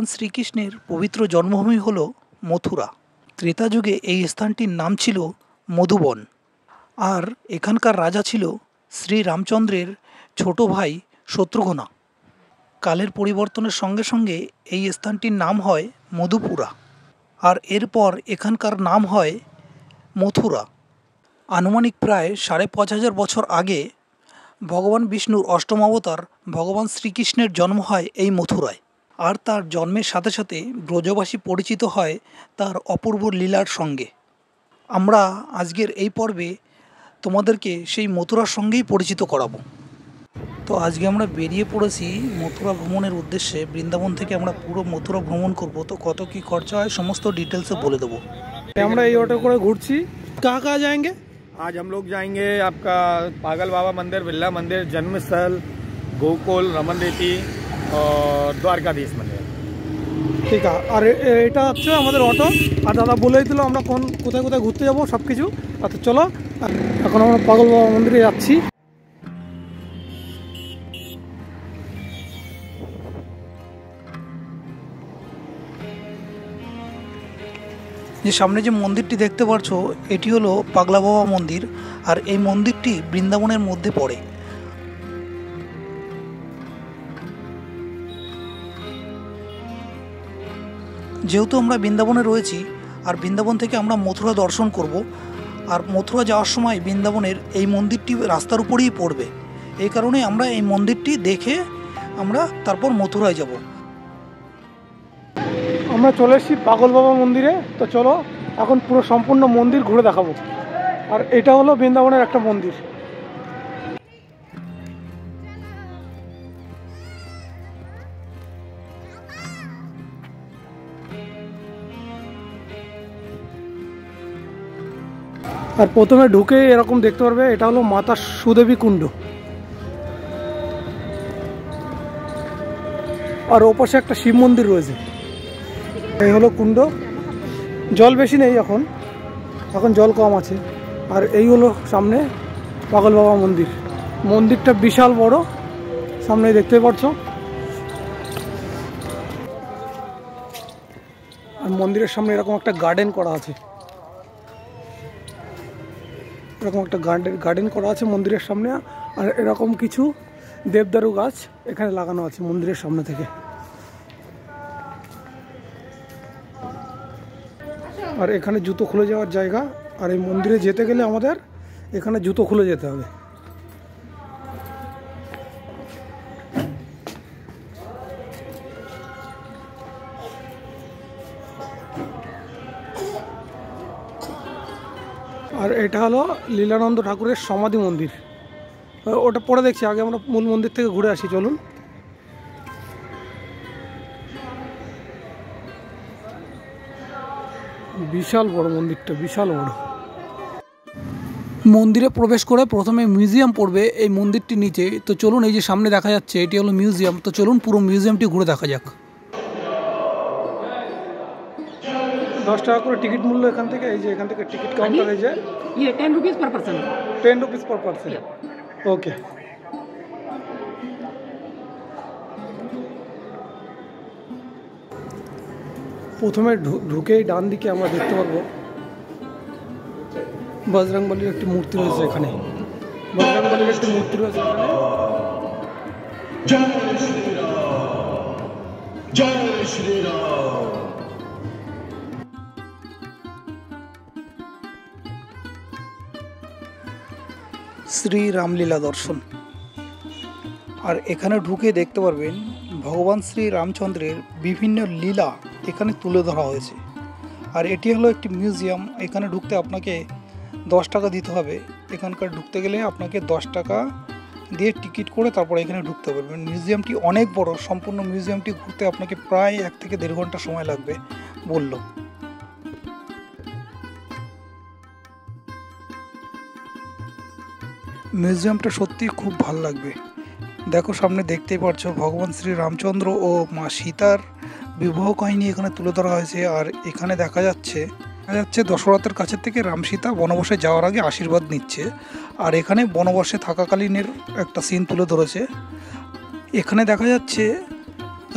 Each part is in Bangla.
ভগবান শ্রীকৃষ্ণের পবিত্র জন্মভূমি হল মথুরা। ত্রেতা যুগে এই স্থানটির নাম ছিল মধুবন। আর এখানকার রাজা ছিল শ্রী রামচন্দ্রের ছোট ভাই শত্রুঘ্না। কালের পরিবর্তনের সঙ্গে সঙ্গে এই স্থানটির নাম হয় মধুপুরা, আর এরপর এখানকার নাম হয় মথুরা। আনুমানিক প্রায় ৫,৫০০ বছর আগে ভগবান বিষ্ণুর অষ্টম অবতার ভগবান শ্রীকৃষ্ণের জন্ম হয় এই মথুরায়। আর তার জন্মের সাথে সাথে ব্রজবাসী পরিচিত হয় তার অপূর্ব লীলার সঙ্গে। আমরা আজকের এই পর্বে তোমাদেরকে সেই মথুরার সঙ্গেই পরিচিত করাবো। তো আজকে আমরা বেরিয়ে পড়েছি মথুরা ভ্রমণের উদ্দেশ্যে। বৃন্দাবন থেকে আমরা পুরো মথুরা ভ্রমণ করব। তো কত কি খরচা হয় সমস্ত ডিটেলসে বলে দেবো। আমরা এই অটো করে ঘুরছি। कहाँ कहाँ जाएंगे? आज हम लोग जाएंगे आपका पागल बाबा मंदिर, बिरला मंदिर, जन्मस्थल, गोकुल, रमन रेती और द्वारकाधीश मंदिर। ঠিক আছে। আর এটা হচ্ছে আমাদের অটো। আর দাদা বলেই দিল আমরা কোথায় কোথায় ঘুরতে যাবো সব কিছু। আচ্ছা চলো, এখন আমরা পাগল বাবা মন্দিরে যাচ্ছি। যে সামনে যে মন্দিরটি দেখতে পাচ্ছ এটি হলো পাগলা বাবা মন্দির। আর এই মন্দিরটি বৃন্দাবনের মধ্যে পড়ে। যেহেতু আমরা বৃন্দাবনে রয়েছি আর বৃন্দাবন থেকে আমরা মথুরা দর্শন করব, আর মথুরা যাওয়ার সময় বৃন্দাবনের এই মন্দিরটি রাস্তার উপরেই পড়বে। এই কারণে আমরা এই মন্দিরটি দেখে আমরা তারপর মথুরায় যাব। আমরা চলে এসেছি পাগল বাবা মন্দিরে। তো চলো এখন পুরো সম্পূর্ণ মন্দির ঘুরে দেখাবো। আর এটা হলো বৃন্দাবনের একটা মন্দির। আর প্রথমে ঢুকে এরকম দেখতে পারবে এটা হলো মাতা সুদেবী কুণ্ড। আর ওপাশে একটা শিব মন্দির রয়েছে। এই হলো কুণ্ড। জল বেশি নেই, এখন জল কম আছে। আর এই হলো সামনে পাগল বাবা মন্দির। মন্দিরটা বিশাল বড়, সামনে দেখতে পাচ্ছ। আর মন্দিরের সামনে এরকম একটা গার্ডেন করা আছে। এরকম একটা গার্ডেন করা আছে মন্দিরের সামনে। আর এরকম কিছু দেবদারু গাছ এখানে লাগানো আছে মন্দিরের সামনে থেকে। আর এখানে জুতো খুলে যাওয়ার জায়গা। আর এই মন্দিরে যেতে গেলে আমাদের এখানে জুতো খুলে যেতে হবে। আর এটা হলো লীলানন্দ ঠাকুরের সমাধি মন্দির। ওটা পরে দেখছি, আগে আমরা মূল মন্দির থেকে ঘুরে আসি চলুন। বিশাল বড় মন্দিরটা, বিশাল বড়। মন্দিরে প্রবেশ করে প্রথমে মিউজিয়াম পড়বে এই মন্দিরটির নিচে। তো চলুন, এই যে সামনে দেখা যাচ্ছে এটি হলো মিউজিয়াম। তো চলুন পুরো মিউজিয়ামটি ঘুরে দেখা যাক। 10 টাকা করে টিকিট মূল্য এখান থেকে। এই যে এখান থেকে টিকিট কাউন্টার। এই যে 10 rupees per person. 10 rupees per person. ওকে। প্রথমে ঢুকেই ডান দিকে আমরা দেখতে পারবো বজরংবলীর একটি মূর্তি রয়েছে এখানে। বজরংবলীর একটি মূর্তি রয়েছে এখানে। জয় শ্রীরাম, জয় শ্রীরাম। শ্রী রামলীলা দর্শন। আর এখানে ঢুকে দেখতে পারবেন ভগবান শ্রী রামচন্দ্রের বিভিন্ন লীলা এখানে তুলে ধরা হয়েছে। আর এটি হলো একটি মিউজিয়াম। এখানে ঢুকতে আপনাকে 10 টাকা দিতে হবে। এখানকার ঢুকতে গেলে আপনাকে 10 টাকা দিয়ে টিকিট করে তারপরে এখানে ঢুকতে পারবেন। মিউজিয়ামটি অনেক বড়। সম্পূর্ণ মিউজিয়ামটি ঘুরতে আপনাকে প্রায় 1 থেকে 1.5 ঘন্টা সময় লাগবে বললো। মিউজিয়ামটা সত্যি খুব ভালো লাগবে। দেখো সামনে দেখতেই পাচ্ছ ভগবান শ্রী রামচন্দ্র ও মা সীতার বিবাহ কাহিনী এখানে তুলে ধরা হয়েছে। আর এখানে দেখা যাচ্ছে দশরথের কাছে থেকে রাম সীতা বনবাসে যাওয়ার আগে আশীর্বাদ নিচ্ছে। আর এখানে বনবাসে থাকাকালীনের একটা সিন তুলে ধরেছে। এখানে দেখা যাচ্ছে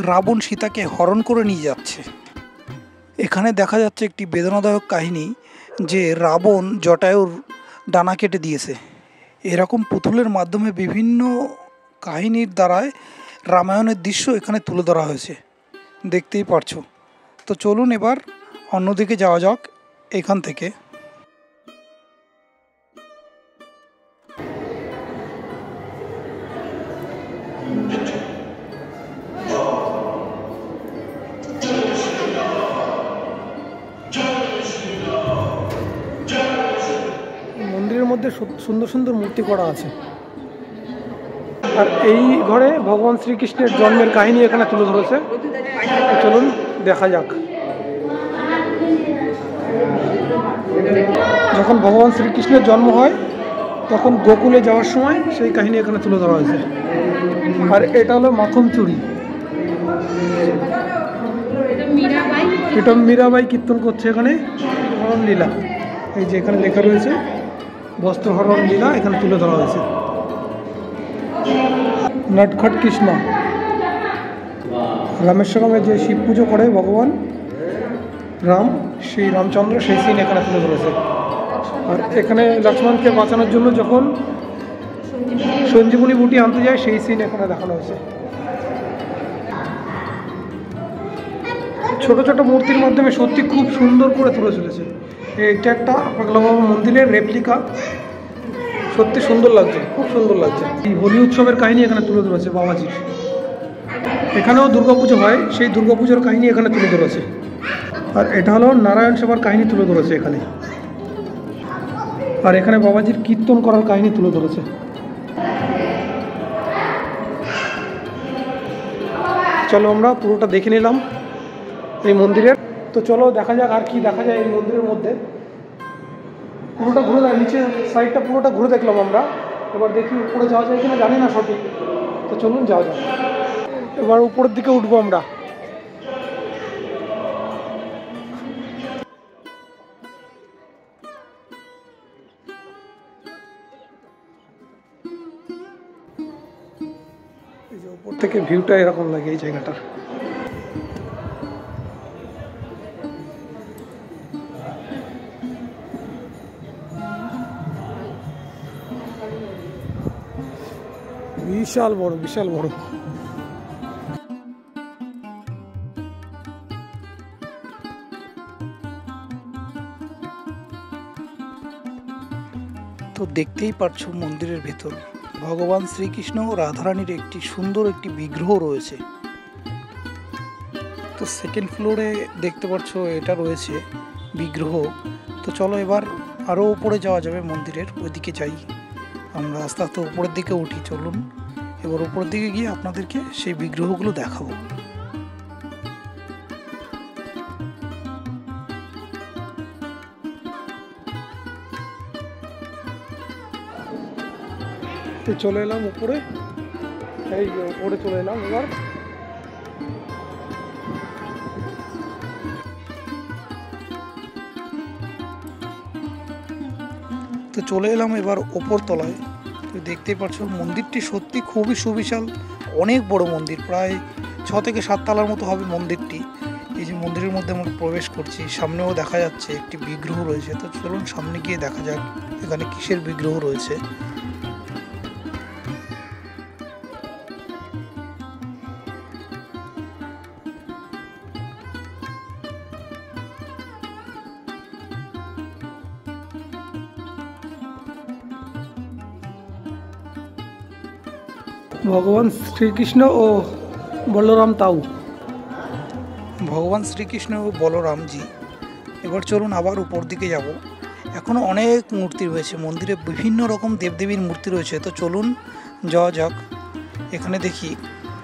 রাবণ সীতাকে হরণ করে নিয়ে যাচ্ছে। এখানে দেখা যাচ্ছে একটি বেদনাদায়ক কাহিনী যে রাবণ জটায়ুর ডানা কেটে দিয়েছে। এরকম পুতুলের মাধ্যমে বিভিন্ন কাহিনীর দ্বারায় রামায়ণের দৃশ্য এখানে তুলে ধরা হয়েছে, দেখতেই পারছো। তো চলুন এবার অন্যদিকে যাওয়া যাক এখান থেকে। মন্দিরের মধ্যে সুন্দর সুন্দর মূর্তি করা আছে, আর এই ঘরে ভগবান শ্রীকৃষ্ণের জন্মের কাহিনী এখানে তুলে ধরেছে। চলুন দেখা যাক। যখন ভগবান শ্রীকৃষ্ণের জন্ম হয় তখন গোকুলে যাওয়ার সময় সেই কাহিনী এখানে তুলে ধরা হয়েছে। আর এটা হলো মাখন চুরি, এটা মীরাবাই কীর্তন করছে এখানে হরণ লীলা। এই যে এখানে লেখা রয়েছে বস্ত্রহরণ লীলা এখানে তুলে ধরা হয়েছে। নটখট কৃষ্ণ, রামেশ্বরমে যে শিব পুজো করে ভগবান রাম, সেই রামচন্দ্র, সেই সিন এখানে তুলে ধরেছে। আর এখানে লক্ষ্মণকে বাঁচানোর জন্য যখন সঞ্জীবনী বুটি আনতে যায় সেই সিন এখানে দেখানো হয়েছে। ছোট ছোট মূর্তির মাধ্যমে সত্যি খুব সুন্দর করে তুলে চলেছে। এটা একটা পাগলা বাবা মন্দিরের রেপ্লিকা, সত্যি সুন্দর লাগছে, খুব সুন্দর লাগছে। এই হোলি উৎসবের কাহিনী এখানে তুলে ধরেছে বাবাজির। এখানেও দুর্গাপুজো হয়, সেই দুর্গাপুজোর কাহিনী এখানে তুলে ধরেছে। আর এটা হলো নারায়ণ সেবার কাহিনী তুলে ধরেছে এখানে। আর এখানে বাবাজির কীর্তন করার কাহিনী তুলে ধরেছে। চলো আমরা পুরোটা দেখে নিলাম এই মন্দিরের। তো চলো দেখা যাক আর কি দেখা যায় এই মন্দিরের মধ্যে। পুরোটা ঘুরে নিচে সাইডটা পুরোটা ঘুরে দেখলাম আমরা। এবার দেখি উপরে যাওয়া যায় কিনা, জানি না সঠিক। তো চলুন যাওয়া যাক। এবার উপরের দিকে উঠবো আমরা। এই যে উপর থেকে ভিউটা এরকম লাগে এই জায়গাটার। বিশাল বড়, বিশাল বড়। তো দেখতেই পারছো মন্দিরের ভেতর ভগবান শ্রীকৃষ্ণ ও রাধারানীর একটি সুন্দর একটি বিগ্রহ রয়েছে। তো সেকেন্ড ফ্লোরে দেখতে পাচ্ছ এটা রয়েছে বিগ্রহ। তো চলো এবার আরও উপরে যাওয়া যাবে মন্দিরের, ওইদিকে যাই। আমরা আস্তে আস্তে উপরের দিকে উঠি। চলুন এবার উপরের দিকে গিয়ে আপনাদেরকে সেই বিগ্রহগুলো দেখাবো। তো চলে এলাম উপরে, এই যে উপরে চলে এলাম এবার। তো চলে এলাম এবার ওপর তলায়। তো দেখতেই পাচ্ছ মন্দিরটি সত্যি খুবই সুবিশাল, অনেক বড় মন্দির, প্রায় 6 থেকে 7 তলার মতো হবে মন্দিরটি। এই যে মন্দিরের মধ্যে আমরা প্রবেশ করছি, সামনেও দেখা যাচ্ছে একটি বিগ্রহ রয়েছে। তো চলুন সামনে গিয়ে দেখা যাক এখানে কিসের বিগ্রহ রয়েছে। ভগবান শ্রীকৃষ্ণ ও বলরাম তাউ, ভগবান শ্রীকৃষ্ণ ও বলরামজি। এবার চলুন আবার উপর দিকে যাব। এখনও অনেক মূর্তি রয়েছে মন্দিরে, বিভিন্ন রকম দেবদেবীর মূর্তি রয়েছে। তো চলুন যাওয়া যাক, এখানে দেখি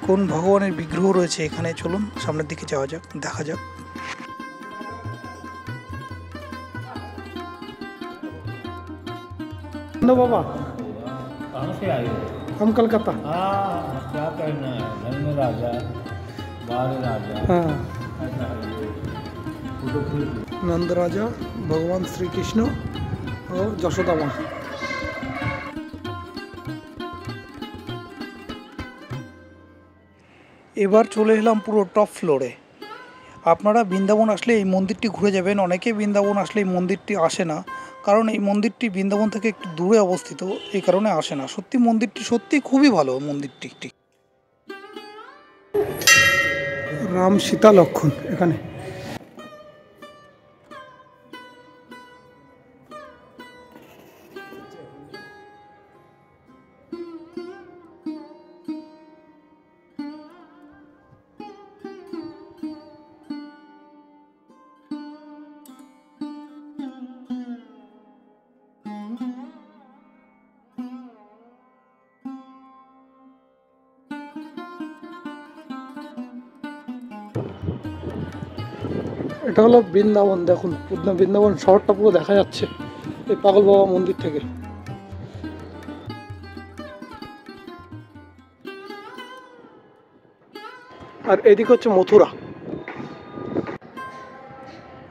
কোন ভগবানের বিগ্রহ রয়েছে এখানে। চলুন সামনের দিকে যাওয়া যাক, দেখা যাক। बाबा कहाँ से आए हो? हम कलकत्ता। हाँ, क्या करना है, घर में राजा, बाहर राजा। हाँ, ऐसा है ये। फोटो खींच लो। नंद राजा, भगवान श्री कृष्ण और यशोदा माँ। এবার চলে এলাম পুরো টপ ফ্লোরে। আপনারা বৃন্দাবন আসলে এই মন্দিরটি ঘুরে যাবেন। অনেকে বৃন্দাবন আসলে এই মন্দিরটি আসে না, কারণ এই মন্দিরটি বৃন্দাবন থেকে একটু দূরে অবস্থিত, এই কারণে আসে না। সত্যি মন্দিরটি সত্যি খুবই ভালো মন্দিরটি। রাম সীতা লক্ষণ এখানে। এটা হলো বৃন্দাবন। দেখুন বৃন্দাবন শহরটা পুরো দেখা যাচ্ছে এই পাগল বাবা মন্দির থেকে। আর এদিকে হচ্ছে মথুরা।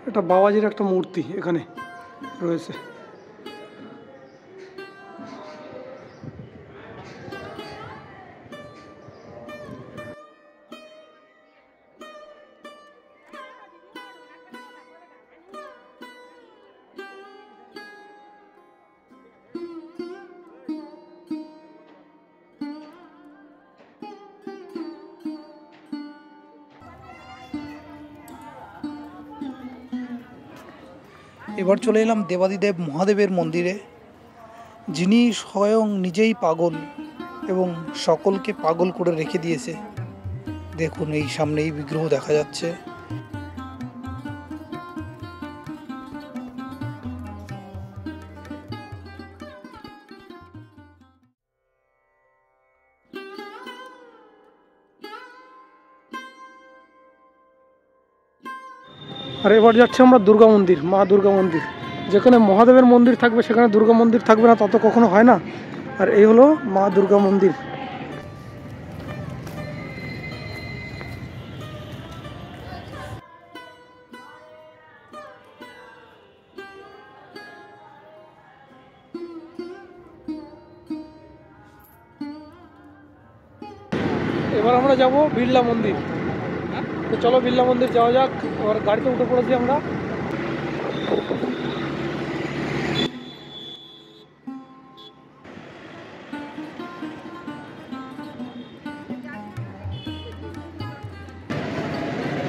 এটা বাবাজির একটা মূর্তি এখানে রয়েছে। এবার চলে এলাম দেবাদিদেব মহাদেবের মন্দিরে, যিনি স্বয়ং নিজেই পাগল এবং সকলকে পাগল করে রেখে দিয়েছে। দেখুন এই সামনেই বিগ্রহ দেখা যাচ্ছে। আর এবার যাচ্ছে আমরা দুর্গা মন্দির, মা দুর্গা মন্দির। যেখানে মহাদেবের মন্দির থাকবে সেখানে দুর্গা মন্দির থাকবে না, তা তো কখনো হয় না। আর এই হলো মা দুর্গা মন্দির। এবার আমরা যাব বিড়লা মন্দির। তো চলো বিড়লা মন্দির যাওয়া যাক। এবার গাড়িতে উঠে পড়েছি আমরা।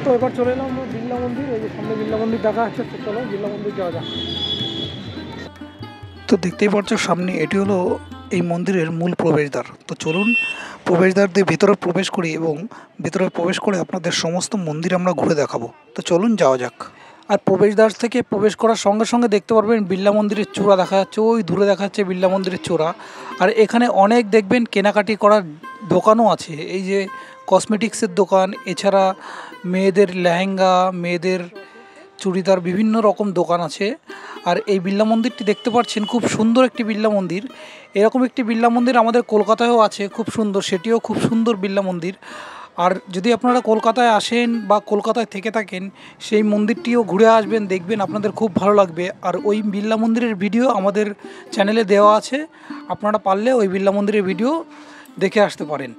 তো এবার চলে এলাম আমরা বিড়লা মন্দির। এই যে সামনে বিড়লা মন্দির দেখা যাচ্ছে। তো চলো বিড়লা মন্দির যাওয়া যাক। তো দেখতেই পাচ্ছ সামনে, এটি হলো এই মন্দিরের মূল প্রবেশদ্বার। তো চলুন প্রবেশদ্বার দিয়ে ভেতরে প্রবেশ করি এবং ভেতরে প্রবেশ করে আপনাদের সমস্ত মন্দির আমরা ঘুরে দেখাবো। তো চলুন যাওয়া যাক। আর প্রবেশদ্বার থেকে প্রবেশ করার সঙ্গে সঙ্গে দেখতে পারবেন বিড়লা মন্দিরের চূড়া দেখা যাচ্ছে, ওই দূরে দেখা যাচ্ছে বিড়লা মন্দিরের চূড়া। আর এখানে অনেক দেখবেন কেনাকাটি করার দোকানও আছে, এই যে কসমেটিক্সের দোকান, এছাড়া মেয়েদের লেহেঙ্গা, মেয়েদের চুড়িদার, বিভিন্ন রকম দোকান আছে। আর এই বিড়লা মন্দিরটি দেখতে পাচ্ছেন খুব সুন্দর একটি বিড়লা মন্দির। এরকম একটি বিড়লা মন্দির আমাদের কলকাতায়ও আছে, খুব সুন্দর, সেটিও খুব সুন্দর বিড়লা মন্দির। আর যদি আপনারা কলকাতায় আসেন বা কলকাতায় থেকে থাকেন, সেই মন্দিরটিও ঘুরে আসবেন, দেখবেন আপনাদের খুব ভালো লাগবে। আর ওই বিড়লা মন্দিরের ভিডিও আমাদের চ্যানেলে দেওয়া আছে, আপনারা পারলে ওই বিড়লা মন্দিরের ভিডিও দেখে আসতে পারেন।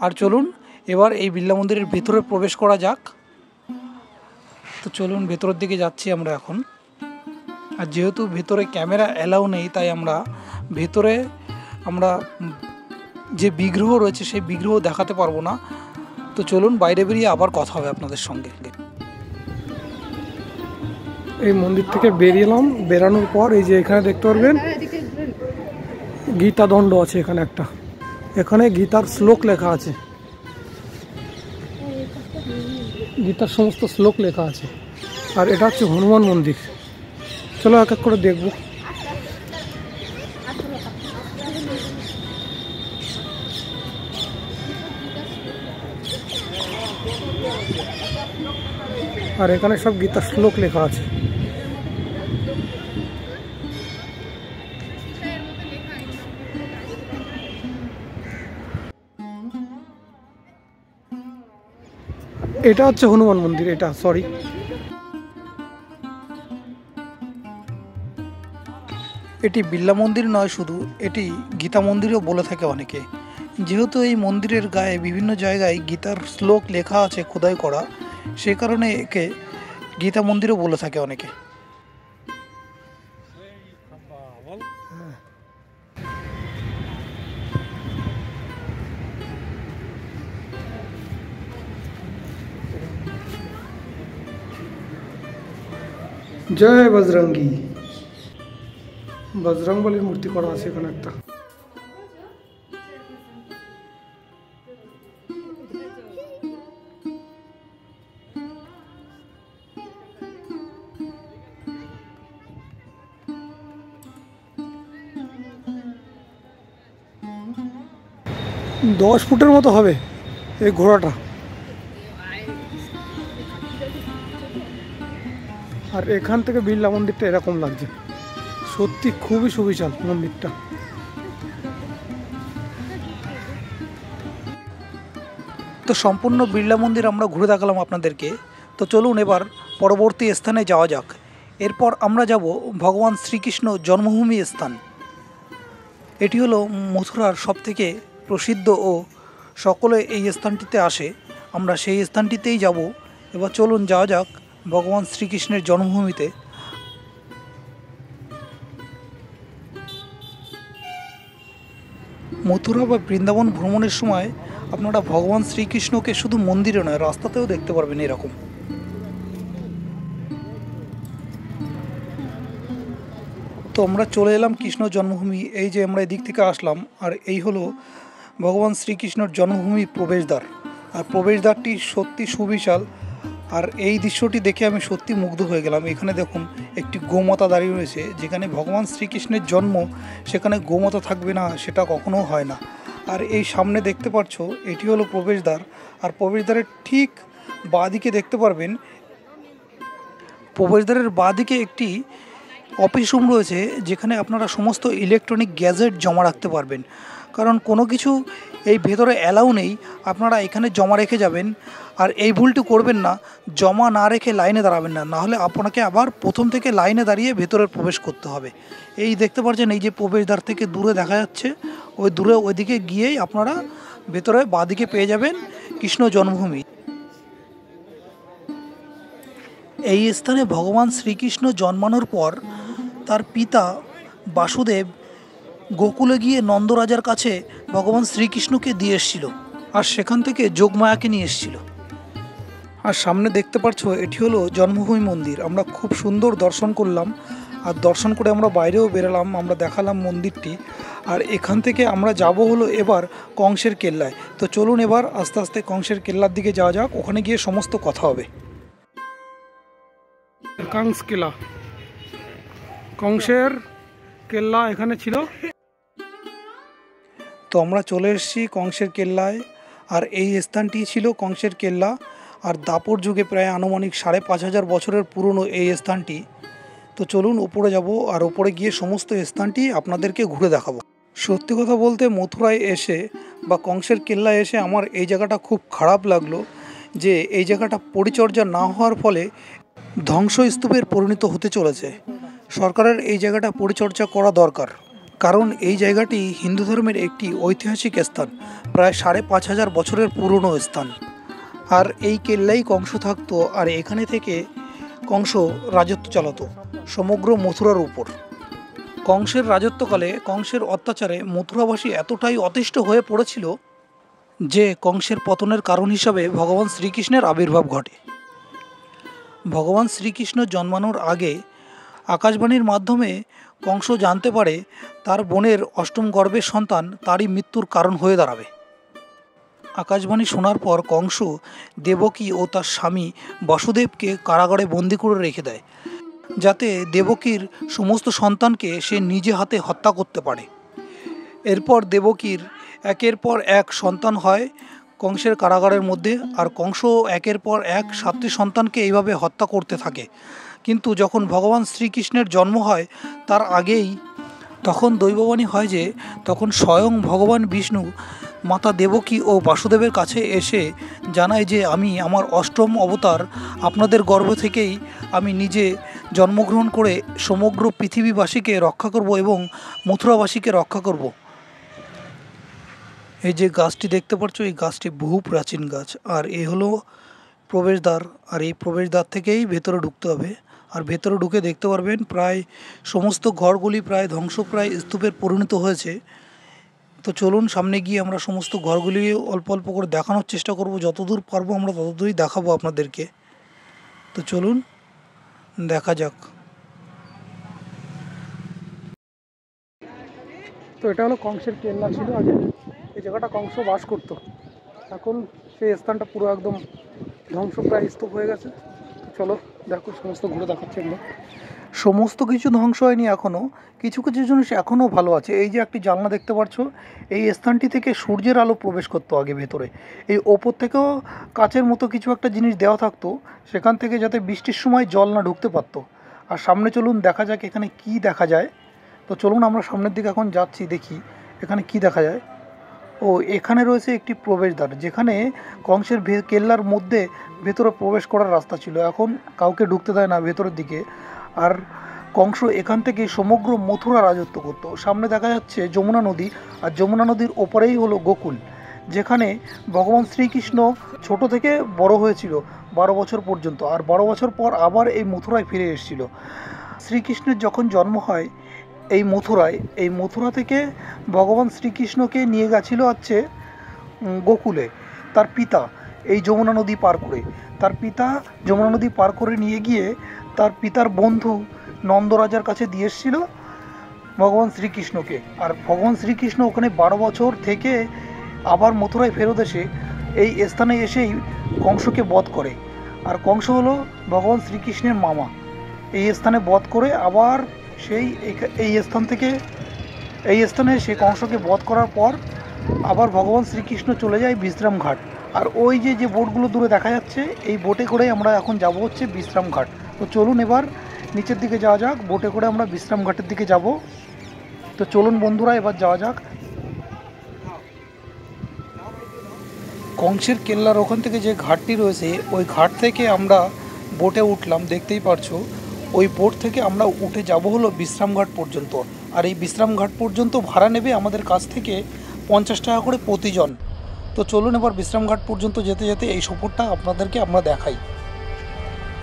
আর চলুন এবার এই বিড়লা মন্দিরের ভেতরে প্রবেশ করা যাক। তো চলুন ভেতরের দিকে যাচ্ছি আমরা এখন। আর যেহেতু ভেতরে ক্যামেরা অ্যালাউ নেই, তাই আমরা ভেতরে যে বিগ্রহ রয়েছে সেই বিগ্রহ দেখাতে পারবো না। তো চলুন বাইরে বেরিয়ে আবার কথা হবে আপনাদের সঙ্গে। এই মন্দির থেকে বেরিয়েলাম। বেরানোর পর এই যে এখানে দেখতে পারবেন গীতা দণ্ড আছে এখানে একটা। এখানে গীতার শ্লোক লেখা আছে, গীতার সমস্ত শ্লোক লেখা আছে। আর এটা হচ্ছে হনুমান মন্দির। চলো এক এক করে দেখবো। আর এখানে সব গীতার শ্লোক লেখা আছে। এটা হচ্ছে হনুমান মন্দির, এটা সরি। এটি বিড়লা মন্দির নয় শুধু, এটি গীতা মন্দিরও বলে থাকে অনেকে। যেহেতু এই মন্দিরের গায়ে বিভিন্ন জায়গায় গীতার শ্লোক লেখা আছে খোদাই করা, সে কারণে একে গীতা মন্দিরও বলে থাকে অনেকে। জয় বজরঙ্গী। বজরং বলির মূর্তি করা আছে এখানে একটা। দশ ফুটের মতো হবে এই ঘোড়াটা। আর এখান থেকে বিড়লা মন্দিরটা এরকম লাগছে, সত্যি খুবই সুবিশাল মন্দিরটা। তো সম্পূর্ণ বিড়লা মন্দির আমরা ঘুরে দেখালাম আপনাদেরকে। তো চলুন এবার পরবর্তী স্থানে যাওয়া যাক। এরপর আমরা যাব ভগবান শ্রীকৃষ্ণ জন্মভূমি স্থান। এটি হলো মথুরার সবথেকে প্রসিদ্ধ ও সকলে এই স্থানটিতে আসে। আমরা সেই স্থানটিতেই যাব। এবার চলুন যাওয়া যাক ভগবান শ্রীকৃষ্ণের জন্মভূমিতে। মথুরা বা বৃন্দাবন ভ্রমণের সময় আপনারা ভগবান শ্রীকৃষ্ণকে শুধু মন্দিরে নয়, রাস্তাতেও দেখতে পারবেন এরকম। তো আমরা চলে এলাম কৃষ্ণ জন্মভূমি। এই যে আমরা এদিক থেকে আসলাম, আর এই হলো ভগবান শ্রীকৃষ্ণর জন্মভূমি প্রবেশদ্বার। আর প্রবেশদ্বারটি সত্যি সুবিশাল। আর এই দৃশ্যটি দেখে আমি সত্যি মুগ্ধ হয়ে গেলাম। এখানে দেখুন একটি গোমাতা দাঁড়িয়ে রয়েছে। যেখানে ভগবান শ্রীকৃষ্ণের জন্ম, সেখানে গোমাতা থাকবে না সেটা কখনো হয় না। আর এই সামনে দেখতে পাচ্ছ এটি হলো প্রবেশদ্বার। আর প্রবেশদ্বারের ঠিক বাঁদিকে দেখতে পারবেন, প্রবেশদ্বারের বাঁদিকে একটি অফিস রুম রয়েছে, যেখানে আপনারা সমস্ত ইলেকট্রনিক গ্যাজেট জমা রাখতে পারবেন। কারণ কোনো কিছু এই ভেতরে অ্যালাউ নেই, আপনারা এখানে জমা রেখে যাবেন। আর এই ভুলটি করবেন না, জমা না রেখে লাইনে দাঁড়াবেন না, নাহলে আপনাকে আবার প্রথম থেকে লাইনে দাঁড়িয়ে ভেতরে প্রবেশ করতে হবে। এই দেখতে পাচ্ছেন, এই যে প্রবেশদ্বার থেকে দূরে দেখা যাচ্ছে, ওই দূরে ওইদিকে গিয়েই আপনারা ভেতরে বাঁদিকে পেয়ে যাবেন কৃষ্ণ জন্মভূমি। এই স্থানে ভগবান শ্রীকৃষ্ণ জন্মানোর পর তার পিতা বাসুদেব গোকুলে গিয়ে নন্দরাজার কাছে ভগবান শ্রীকৃষ্ণকে দিয়ে এসেছিল, আর সেখান থেকে যোগমায়াকে নিয়ে এসেছিল। আর সামনে দেখতে পাচ্ছ এটি হলো জন্মভূমি মন্দির। আমরা খুব সুন্দর দর্শন করলাম, আর দর্শন করে আমরা বাইরেও বেরোলাম, আমরা দেখালাম মন্দিরটি। আর এখান থেকে আমরা যাব হলো এবার কংসের কেল্লায়। তো চলুন এবার আস্তে আস্তে কংসের কেল্লার দিকে যাওয়া যাক, ওখানে গিয়ে সমস্ত কথা হবে। কংস কেল্লা, কংসের কেল্লা এখানে ছিল। তো আমরা চলে এসেছি কংসের কেল্লায়। আর এই স্থানটি ছিল কংসের কেল্লা। আর দাপর যুগে প্রায় আনুমানিক 5,500 বছরের পুরনো এই স্থানটি। তো চলুন উপরে যাব, আর উপরে গিয়ে সমস্ত স্থানটি আপনাদেরকে ঘুরে দেখাবো। সত্যি কথা বলতে মথুরায় এসে বা কংসের কেল্লায় এসে আমার এই জায়গাটা খুব খারাপ লাগলো, যে এই জায়গাটা পরিচর্যা না হওয়ার ফলে ধ্বংসস্তূপের পরিণত হতে চলেছে। সরকারের এই জায়গাটা পরিচর্যা করা দরকার, কারণ এই জায়গাটি হিন্দু ধর্মের একটি ঐতিহাসিক স্থান, প্রায় 5,500 বছরের পুরনো স্থান। আর এই কেল্লাই কংস থাকতো, আর এখানে থেকে কংস রাজত্ব চালাতো সমগ্র মথুরার উপর। কংসের রাজত্বকালে কংসের অত্যাচারে মথুরাবাসী এতটাই অতিষ্ঠ হয়ে পড়েছিল যে কংসের পতনের কারণ হিসাবে ভগবান শ্রীকৃষ্ণের আবির্ভাব ঘটে। ভগবান শ্রীকৃষ্ণ জন্মানোর আগে আকাশবাণীর মাধ্যমে কংস জানতে পারে তার বোনের অষ্টম গর্ভের সন্তান তারই মৃত্যুর কারণ হয়ে দাঁড়াবে। আকাশবাণী শোনার পর কংস দেবকী ও তার স্বামী বাসুদেবকে কারাগারে বন্দি করে রেখে দেয়, যাতে দেবকীর সমস্ত সন্তানকে সে নিজে হাতে হত্যা করতে পারে। এরপর দেবকীর একের পর এক সন্তান হয় কংসের কারাগারের মধ্যে, আর কংস একের পর এক 7টি সন্তানকে এইভাবে হত্যা করতে থাকে। কিন্তু যখন ভগবান শ্রীকৃষ্ণের জন্ম হয় তার আগেই তখন দৈববাণী হয় যে তখন স্বয়ং ভগবান বিষ্ণু মাতা দেবকী ও বাসুদেবের কাছে এসে জানায় যে আমি আমার অষ্টম অবতার আপনাদের গর্ভ থেকেই আমি নিজে জন্মগ্রহণ করে সমগ্র পৃথিবীবাসীকে রক্ষা করব এবং মথুরাবাসীকে রক্ষা করব। এই যে গাছটি দেখতে পাচ্ছ, এই গাছটি বহু প্রাচীন গাছ। আর এই হলো প্রবেশদ্বার, আর এই প্রবেশদ্বার থেকেই ভেতরে ঢুকতে হবে। আর ভেতরে ঢুকে দেখতে পারবেন প্রায় সমস্ত ঘরগুলি প্রায় ধ্বংসপ্রায় স্তূপের পরিণত হয়েছে। তো চলুন সামনে গিয়ে আমরা সমস্ত ঘরগুলি অল্প অল্প করে দেখানোর চেষ্টা করব, যতদূর পারবো আমরা ততদূরই দেখাবো আপনাদেরকে। তো চলুন দেখা যাক। তো এটা হলো কংসের কেল্লা ছিল আগে, এই জায়গাটা কংস বাস করতো। এখন সেই স্থানটা পুরো একদম ধ্বংসপ্রায় স্তূপ হয়ে গেছে। চলো দেখো, সমস্ত ঘুরে দেখাচ্ছি আমরা। সমস্ত কিছু ধ্বংস হয়নি এখনও, কিছু কিছু জিনিস এখনও ভালো আছে। এই যে একটি জানলা দেখতে পাচ্ছ, এই স্থানটি থেকে সূর্যের আলো প্রবেশ করতো আগে ভেতরে। এই ওপর থেকেও কাচের মতো কিছু একটা জিনিস দেওয়া থাকতো, সেখান থেকে যাতে বৃষ্টির সময় জল না ঢুকতে পারতো। আর সামনে চলুন দেখা যাক এখানে কি দেখা যায়। তো চলুন আমরা সামনের দিকে এখন যাচ্ছি, দেখি এখানে কি দেখা যায়। ও এখানে রয়েছে একটি প্রবেশদ্বার, যেখানে কংসের কেল্লার মধ্যে ভেতরে প্রবেশ করার রাস্তা ছিল। এখন কাউকে ঢুকতে দেয় না ভেতরের দিকে। আর কংস এখান থেকে সমগ্র মথুরা রাজত্ব করতো। সামনে দেখা যাচ্ছে যমুনা নদী, আর যমুনা নদীর ওপরেই হলো গোকুল, যেখানে ভগবান শ্রীকৃষ্ণ ছোট থেকে বড় হয়েছিল 12 বছর পর্যন্ত। আর 12 বছর পর আবার এই মথুরায় ফিরে এসেছিল। শ্রীকৃষ্ণের যখন জন্ম হয় এই মথুরায়, এই মথুরা থেকে ভগবান শ্রীকৃষ্ণকে নিয়ে গেছিল হচ্ছে গোকুলে তার পিতা, এই যমুনা নদী পার করে। তার পিতা যমুনা নদী পার করে নিয়ে গিয়ে তার পিতার বন্ধু নন্দরাজার কাছে দিয়ে এসেছিল ভগবান শ্রীকৃষ্ণকে। আর ভগবান শ্রীকৃষ্ণ ওখানে 12 বছর থেকে আবার মথুরায় ফেরত এসে এই স্থানে এসেই কংসকে বধ করে। আর কংস হলো ভগবান শ্রীকৃষ্ণের মামা। এই স্থানে বধ করে আবার সেই এই স্থান থেকে এই স্থানে সে কংসকে বধ করার পর আবার ভগবান শ্রীকৃষ্ণ চলে যায় বিশ্রাম ঘাট। আর ওই যে বোটগুলো দূরে দেখা যাচ্ছে, এই বোটে করেই আমরা এখন যাব হচ্ছে বিশ্রাম ঘাট। তো চলুন এবার নিচের দিকে যাওয়া যাক, বোটে করে আমরা বিশ্রাম ঘাটের দিকে যাব। তো চলুন বন্ধুরা এবার যাওয়া যাক। কংসের কেল্লার ওখান থেকে যে ঘাটটি রয়েছে, ওই ঘাট থেকে আমরা বোটে উঠলাম, দেখতেই পারছো। ওই বোট থেকে আমরা উঠে যাব হলো বিশ্রামঘাট পর্যন্ত। আর এই বিশ্রামঘাট পর্যন্ত ভাড়া নেবে আমাদের কাছ থেকে 50 টাকা করে প্রতিজন। তো চলুন এবার বিশ্রামঘাট পর্যন্ত যেতে যেতে এই সফরটা আপনাদেরকে আমরা দেখাই।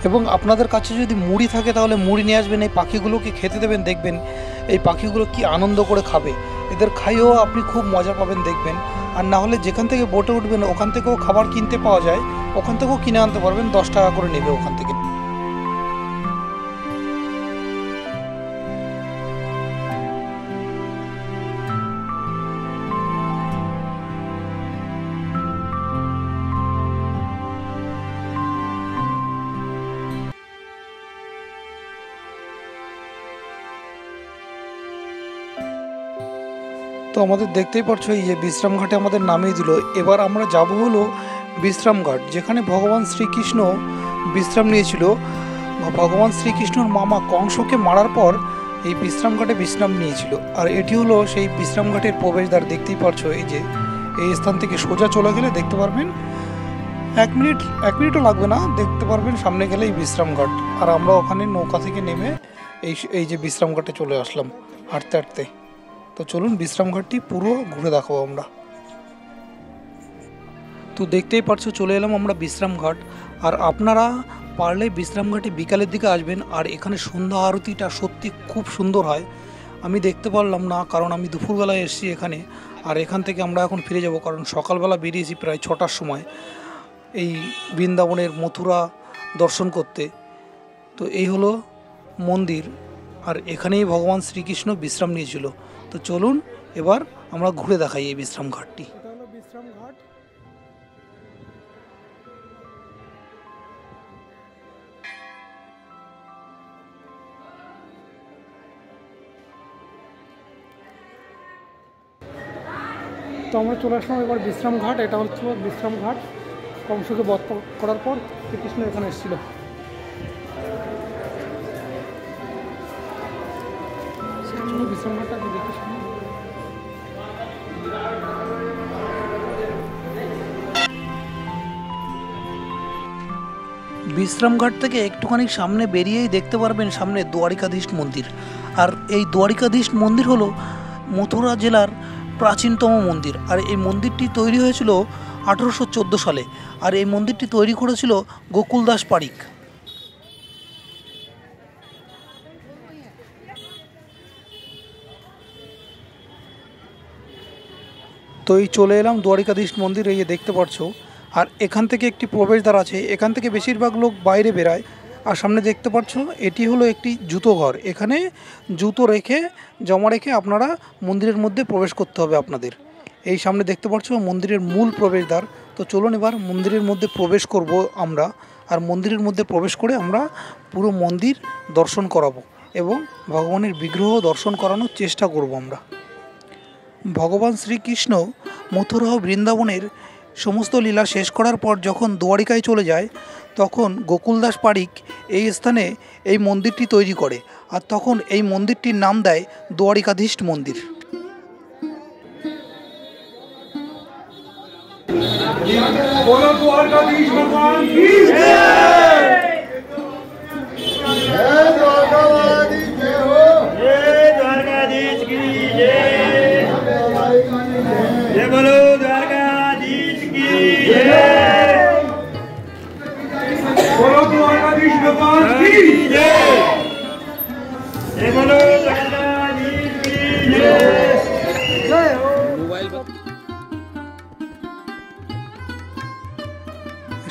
এবং আপনাদের কাছে যদি মুড়ি থাকে তাহলে মুড়ি নিয়ে আসবেন, এই পাখিগুলোকে খেতে দেবেন। দেখবেন এই পাখিগুলো কি আনন্দ করে খাবে, এদের খাইয়েও আপনি খুব মজা পাবেন দেখবেন। আর না হলে যেখান থেকে বোটে উঠবেন ওখান থেকেও খাবার কিনতে পাওয়া যায়, ওখান থেকেও কিনে আনতে পারবেন, 10 টাকা করে নেবে ওখান থেকে। তো আমাদের দেখতেই পাচ্ছ এই যে বিশ্রাম ঘাটে আমাদের নামিয়ে দিল। এবার আমরা যাব হলো বিশ্রাম ঘাট, যেখানে ভগবান শ্রীকৃষ্ণ বিশ্রাম নিয়েছিল। ভগবান শ্রীকৃষ্ণর মামা কংসকে মারার পর এই বিশ্রাম ঘাটে বিশ্রাম নিয়েছিল। আর এটি হলো সেই বিশ্রাম ঘাটের প্রবেশদ্বার, দেখতেই পাচ্ছ। এই যে এই স্থান থেকে সোজা চলে গেলে দেখতে পারবেন, 1 মিনিটও লাগবে না, দেখতে পারবেন সামনে গেলে এই বিশ্রাম ঘাট। আর আমরা ওখানে নৌকা থেকে নেমে এই যে বিশ্রাম ঘাটে চলে আসলাম হাঁটতে হাঁটতে। তো চলুন বিশ্রামঘাটটি পুরো ঘুরে দেখাবো আমরা। তো দেখতেই পারছো চলে এলাম আমরা বিশ্রামঘাট। আর আপনারা পারলে বিশ্রামঘাটে বিকালের দিকে আসবেন। আর এখানে সন্ধ্যা আরতিটা সত্যি খুব সুন্দর হয়। আমি দেখতে পারলাম না, কারণ আমি দুপুরবেলায় এসেছি এখানে। আর এখান থেকে আমরা এখন ফিরে যাব, কারণ সকালবেলা বেরিয়েছি প্রায় 6টার সময় এই বৃন্দাবনের মথুরা দর্শন করতে। তো এই হলো মন্দির, আর এখানেই ভগবান শ্রীকৃষ্ণ বিশ্রাম নিয়েছিল। তো চলুন এবার আমরা ঘুরে দেখাই এই বিশ্রাম ঘাটটি। এটা হলো বিশ্রাম ঘাট। তো আমরা চলে আসলাম এবার বিশ্রাম ঘাট। এটা হচ্ছে বিশ্রাম ঘাট, কংসকে বধ করার পর শ্রীকৃষ্ণ এখানে এসেছিল। বিশ্রাম ঘাটটা দেখতে শুনি। বিশ্রামঘাট থেকে একটুখানি সামনে বেরিয়েই দেখতে পারবেন সামনে দ্বারিকাধীশ মন্দির। আর এই দ্বারিকাধীশ মন্দির হলো মথুরা জেলার প্রাচীনতম মন্দির। আর এই মন্দিরটি তৈরি হয়েছিল 1814 সালে। আর এই মন্দিরটি তৈরি করেছিল গোকুলদাস পারিক। তো এই চলে এলাম দ্বারিকাধীশ মন্দির, এই যে দেখতে পাচ্ছ। আর এখান থেকে একটি প্রবেশদ্বার আছে, এখান থেকে বেশিরভাগ লোক বাইরে বেরায়। আর সামনে দেখতে পাচ্ছ এটি হলো একটি জুতো ঘর, এখানে জুতো রেখে জমা রেখে আপনারা মন্দিরের মধ্যে প্রবেশ করতে হবে আপনাদের। এই সামনে দেখতে পাচ্ছ মন্দিরের মূল প্রবেশদ্বার। তো চলুন এবার মন্দিরের মধ্যে প্রবেশ করব আমরা। আর মন্দিরের মধ্যে প্রবেশ করে আমরা পুরো মন্দির দর্শন করাবো এবং ভগবানের বিগ্রহ দর্শন করানোর চেষ্টা করব আমরা। ভগবান শ্রীকৃষ্ণ মথুরা ও বৃন্দাবনের সমস্ত লীলা শেষ করার পর যখন দ্বারিকায় চলে যায়, তখন গোকুলদাস পারিক এই স্থানে এই মন্দিরটি তৈরি করে। আর তখন এই মন্দিরটির নাম দেয় দ্বারিকাধীশ মন্দির।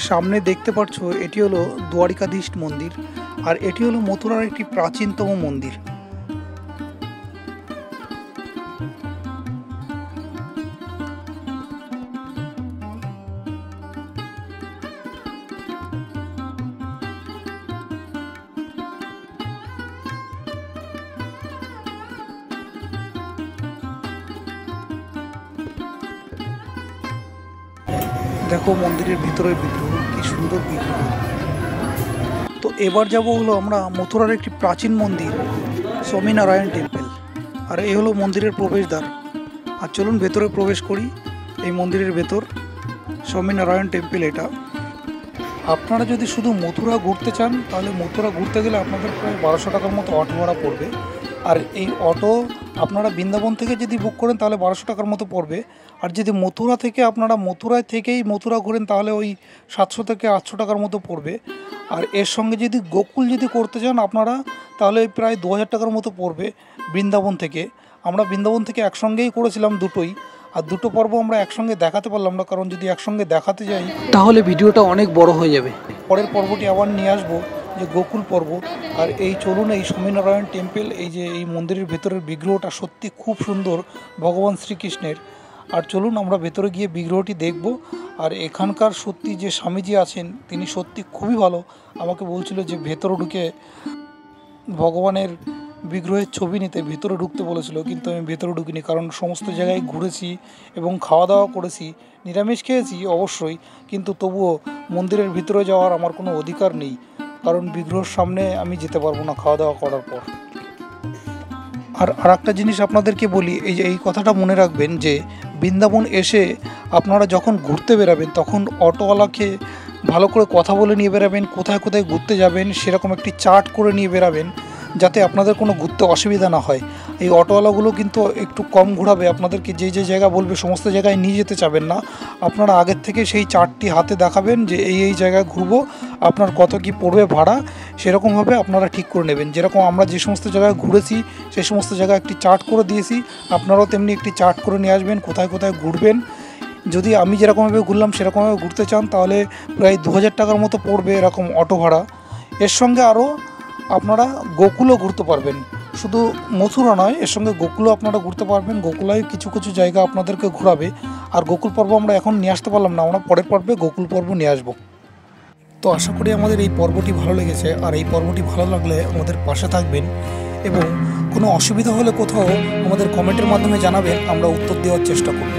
সামনে দেখতে পাচ্ছ এটি হলো দ্বারিকাধীশ মন্দির। আর এটি হলো মথুরার একটি প্রাচীনতম মন্দির। দেখো মন্দিরের ভিতরের বিগ্রহ, কি সুন্দর বিগ্রহ। তো এবার যাব হলো আমরা মথুরার একটি প্রাচীন মন্দির স্বামীনারায়ণ টেম্পল। আর এই হলো মন্দিরের প্রবেশদ্বার। আর চলুন ভেতরে প্রবেশ করি। এই মন্দিরের ভেতর স্বামীনারায়ণ টেম্পল এটা। আপনারা যদি শুধু মথুরা ঘুরতে চান তাহলে মথুরা ঘুরতে গেলে আপনাদের প্রায় 1200 টাকার মতো অটো ভাড়া পড়বে। আর এই অটো আপনারা বৃন্দাবন থেকে যদি বুক করেন তাহলে 1200 টাকার মতো পড়বে। আর যদি মথুরা থেকে আপনারা মথুরায় থেকেই মথুরা ঘোরেন তাহলে ওই 700 থেকে 800 টাকার মতো পড়বে। আর এর সঙ্গে যদি গোকুল যদি করতে চান আপনারা তাহলে প্রায় 2000 টাকার মতো পড়বে বৃন্দাবন থেকে। আমরা বৃন্দাবন থেকে একসঙ্গেই করেছিলাম দুটোই। আর দুটো পর্ব আমরা একসঙ্গে দেখাতে পারলাম না, কারণ যদি একসঙ্গে দেখাতে যাই তাহলে ভিডিওটা অনেক বড় হয়ে যাবে। পরের পর্বটি আবার নিয়ে আসবো যে গোকুল পর্ব। আর এই চলুন এই স্বামীনারায়ণ টেম্পল, এই যে এই মন্দিরের ভেতরের বিগ্রহটা সত্যি খুব সুন্দর ভগবান শ্রীকৃষ্ণের। আর চলুন আমরা ভেতরে গিয়ে বিগ্রহটি দেখব। আর এখানকার সত্যি যে স্বামীজি আছেন তিনি সত্যি খুবই ভালো। আমাকে বলছিল যে ভেতরে ঢুকে ভগবানের বিগ্রহের ছবি নিতে ভেতরে ঢুকতে বলেছিল, কিন্তু আমি ভেতরে ঢুকিনি, কারণ সমস্ত জায়গায় ঘুরেছি এবং খাওয়া দাওয়া করেছি। নিরামিষ খেয়েছি অবশ্যই, কিন্তু তবুও মন্দিরের ভিতরে যাওয়ার আমার কোনো অধিকার নেই, কারণ বিগ্রহের সামনে আমি যেতে পারবো না খাওয়া দাওয়া করার পর। আর একটা জিনিস আপনাদেরকে বলি, এই কথাটা মনে রাখবেন যে বৃন্দাবন এসে আপনারা যখন ঘুরতে বেরাবেন তখন অটোওয়ালাকে ভালো করে কথা বলে নিয়ে বেরাবেন, কোথায় কোথায় ঘুরতে যাবেন সেরকম একটি চার্ট করে নিয়ে বেরাবেন, যাতে আপনাদের কোনো ঘুরতে অসুবিধা না হয়। এই অটোওয়ালাগুলো কিন্তু একটু কম ঘোরাবে, আপনাদেরকে যে যে জায়গা বলবে সমস্ত জায়গায় নিয়ে যেতে চাবেন না। আপনারা আগের থেকে সেই চার্টটি হাতে দেখাবেন যে এই জায়গায় ঘুরবো, আপনার কত কি পড়বে ভাড়া, সেরকমভাবে আপনারা ঠিক করে নেবেন। যেরকম আমরা যে সমস্ত জায়গায় ঘুরেছি সেই সমস্ত জায়গায় একটি চার্ট করে দিয়েছি, আপনারাও তেমনি একটি চার্ট করে নিয়ে আসবেন কোথায় কোথায় ঘুরবেন। যদি আমি যেরকমভাবে ঘুরলাম সেরকমভাবে ঘুরতে চান তাহলে প্রায় 2000 টাকার মতো পড়বে এরকম অটো ভাড়া। এর সঙ্গে আরও আপনারা গোকুলও ঘুরতে পারবেন, শুধু মথুরা নয়, এর সঙ্গে গোকুলও আপনারা ঘুরতে পারবেন। গোকুলায় কিছু কিছু জায়গা আপনাদেরকে ঘোরাবে। আর গোকুল পর্ব আমরা এখন নিয়ে আসতে পারলাম না, আমরা পরের পর্বে গোকুল পর্ব নিয়ে আসবো। তো আশা করি আমাদের এই পর্বটি ভালো লেগেছে। আর এই পর্বটি ভালো লাগলে আমাদের পাশে থাকবেন এবং কোনো অসুবিধা হলে কোথাও আমাদের কমেন্টের মাধ্যমে জানাবেন, আমরা উত্তর দেওয়ার চেষ্টা করব।